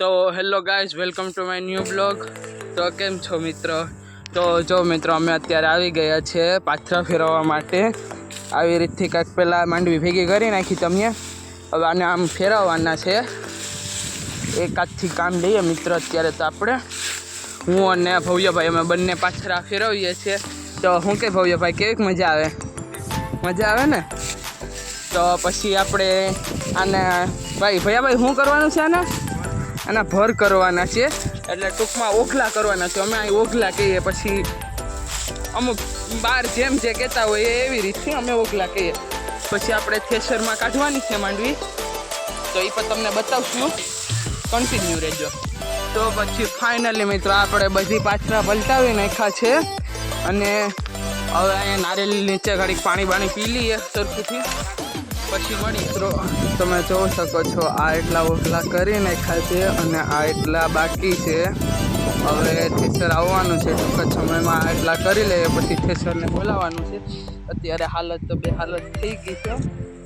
તો hello guys, welcome to my new blog. તો કેમ છો મિત્રો? તો જો મિત્રો, અમે અત્યારે આવી ગયા છે પાથરા ફેરવવા માટે. આવી રીતથી કાંઈક પહેલાં માંડવી ભેગી કરી નાખી તમે. હવે આને આમ ફેરવવાના છે. એક હાથથી કામ લઈએ મિત્રો. અત્યારે તો આપણે હું અને ભવ્યભાઈ અમે બંને પાથરા ફેરવીએ છીએ. તો શું કે ભવ્યભાઈ, કેવીક મજા આવે? મજા આવે ને? તો પછી આપણે આને ભૈયાભાઈ શું કરવાનું છે? આના ભર કરવાના છે, એટલે ટૂંકમાં ઓખલા કરવાના છે. અમે અહીં ઓખલા કહીએ, પછી અમુક બહાર જેમ જે કહેતા હોય એવી રીતથી અમે ઓખલા કહીએ. પછી આપણે થેસરમાં કાઢવાની છે માંડવી, તો એ પણ તમને બતાવશું. કન્ટિન્યુ રહેજો. તો પછી ફાઇનલી મિત્રો આપણે બધી પાથરા પલટાવી નાખ્યા છે, અને હવે અહીંયા નારિયેળ નીચે ઘડીક પાણી પી લઈએ સરખુંથી, પછી મળી. મિત્રો તમે જોઈ શકો છો, આ એટલા ઓખલા કરી નાખ્યા છે અને આ એટલા બાકી છે. હવે થેસર આવવાનું છે ટૂંક જ સમયમાં. આ એટલા કરી લઈએ, પછી થેસરને બોલાવવાનું છે. અત્યારે હાલત તો બે હાલત થઈ ગઈ છે,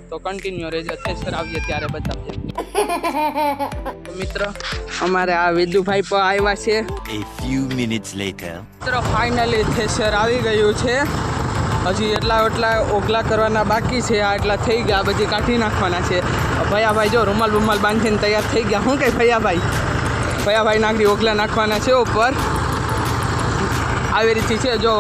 તો કન્ટિન્યુ રહેજો. થેસર આવીએ ત્યારે બતાવીએ. તો મિત્રો અમારે આ વિદુભાઈ પણ આવ્યા છે. A few minutes later. મિત્રો ફાઇનલી થેસર આવી ગયું છે. હજી એટલા ઓગલા કરવાના બાકી છે. આ એટલા થઈ ગયા, બધી કાઢી નાખવાના છે. ભૈયાભાઈ જો રૂમાલ બાંધીને તૈયાર થઈ ગયા. શું કહે ભૈયાભાઈ નાખી ઓગલા નાખવાના છે ઉપર. આવી રીતે છે જો.